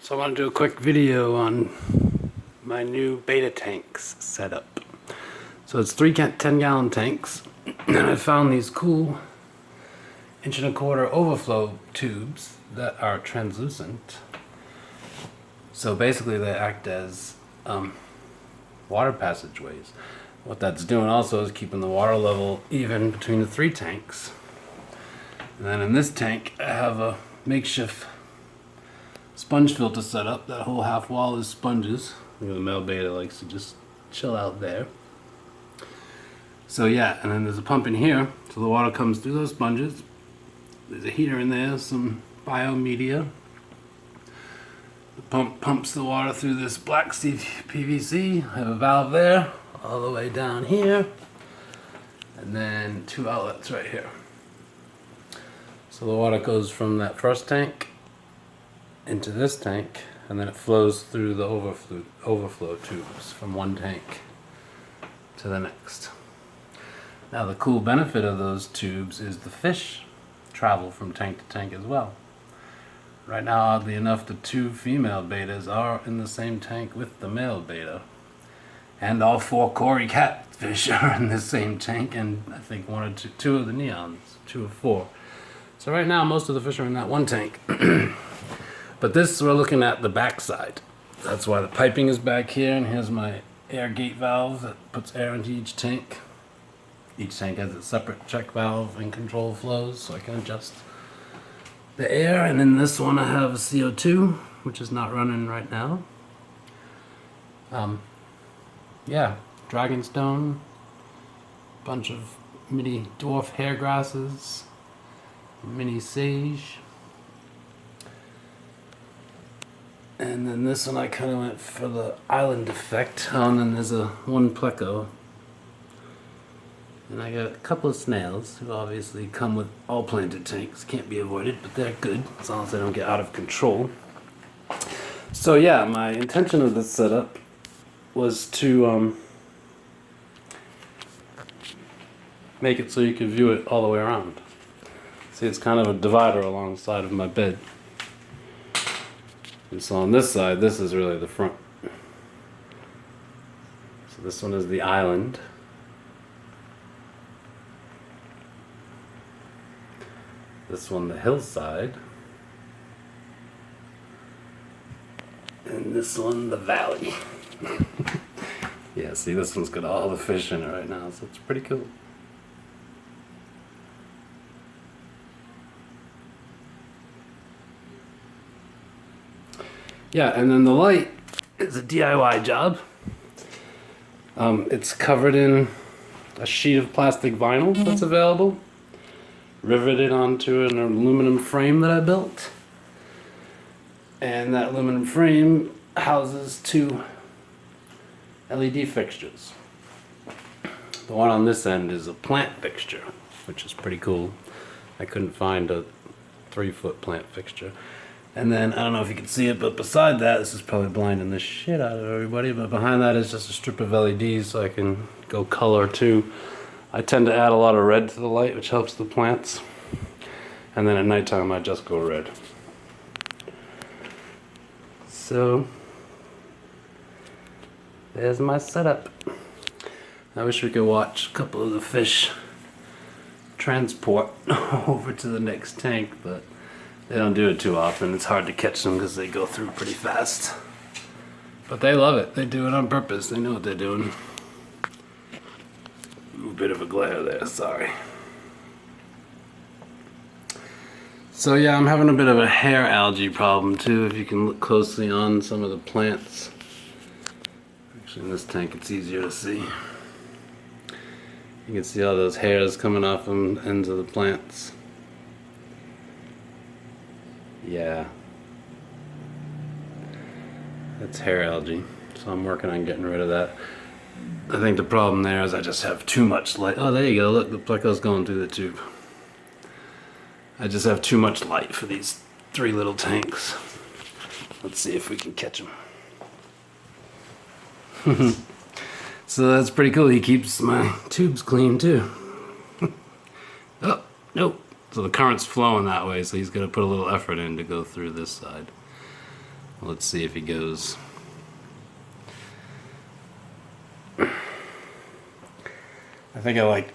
So I want to do a quick video on my new Betta tanks setup. So it's 3 10-gallon tanks, and I found these cool 1.25" overflow tubes that are translucent. So basically they act as water passageways. What that's doing also is keeping the water level even between the 3 tanks. And then in this tank I have a makeshift sponge filter set up. That whole half wall is sponges. The male Betta likes to just chill out there. So yeah, and then there's a pump in here, so the water comes through those sponges. There's a heater in there, some biomedia. The pump pumps the water through this black PVC. I have a valve there, all the way down here, and then 2 outlets right here. So the water goes from that first tank into this tank, and then it flows through the overflow tubes from one tank to the next. Now the cool benefit of those tubes is the fish travel from tank to tank as well. Right now, oddly enough, the 2 female Bettas are in the same tank with the male Betta, and all 4 Cory catfish are in the same tank, and I think 1 or 2 of the neons, 2 of 4. So right now most of the fish are in that one tank. But this, we're looking at the back side. That's why the piping is back here, and here's my air gate valve that puts air into each tank. Each tank has its separate check valve and control flows, so I can adjust the air. And in this one I have a CO2, which is not running right now. Yeah, dragonstone, bunch of mini dwarf hair grasses, mini sage. And then this one I kind of went for the island effect. Oh, and then there's a 1 pleco. And I got a couple of snails who obviously come with all planted tanks. Can't be avoided, but they're good as long as they don't get out of control. So yeah, my intention of this setup was to make it so you could view it all the way around. See, it's kind of a divider alongside of my bed. And so on this side, this is really the front. So this one is the island. This one the hillside. And this one the valley. Yeah, see, this one's got all the fish in it right now, so it's pretty cool. Yeah, and then the light is a DIY job. It's covered in a sheet of plastic vinyl that's available, riveted onto an aluminum frame that I built. And that aluminum frame houses 2 LED fixtures. The one on this end is a plant fixture, which is pretty cool. I couldn't find a 3-foot plant fixture. And then, I don't know if you can see it, but beside that, this is probably blinding the shit out of everybody, but behind that is just a strip of LEDs, so I can go color too. I tend to add a lot of red to the light, which helps the plants. And then at nighttime I just go red. So there's my setup. I wish we could watch a couple of the fish transport over to the next tank, but they don't do it too often. It's hard to catch them because they go through pretty fast. But they love it. They do it on purpose. They know what they're doing. A bit of a glare there, sorry. So yeah, I'm having a bit of a hair algae problem too, if you can look closely on some of the plants. Actually in this tank it's easier to see. You can see all those hairs coming off the ends of the plants. Yeah. That's hair algae, so I'm working on getting rid of that. I think the problem there is I just have too much light. Oh, there you go, look, the pleco's going through the tube. I just have too much light for these 3 little tanks. Let's see if we can catch them. So that's pretty cool. He keeps my tubes clean too. Oh, nope. So the current's flowing that way, so he's going to put a little effort in to go through this side. Let's see if he goes. I think I like,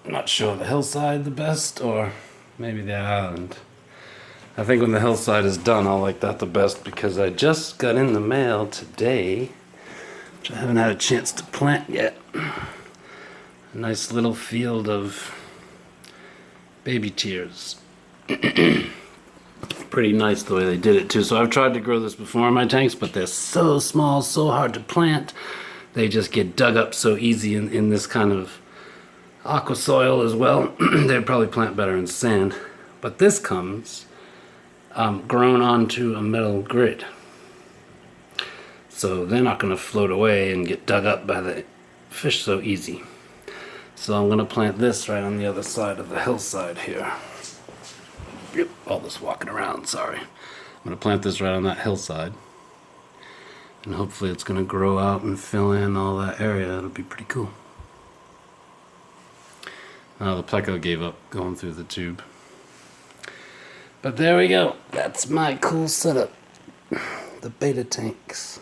I'm not sure, the hillside the best, or maybe the island. I think when the hillside is done, I'll like that the best, because I just got in the mail today, which I haven't had a chance to plant yet. A nice little field of baby tears. Pretty nice the way they did it too. So I've tried to grow this before in my tanks, but they're so small, so hard to plant. They just get dug up so easy in this kind of aqua soil as well. They'd probably plant better in sand. But this comes grown onto a metal grid. So they're not going to float away and get dug up by the fish so easy. So I'm going to plant this right on the other side of the hillside here. Yep, all this walking around, sorry. I'm going to plant this right on that hillside. And hopefully it's going to grow out and fill in all that area. It'll be pretty cool. The pleco gave up going through the tube. But there we go. That's my cool setup. The Betta tanks.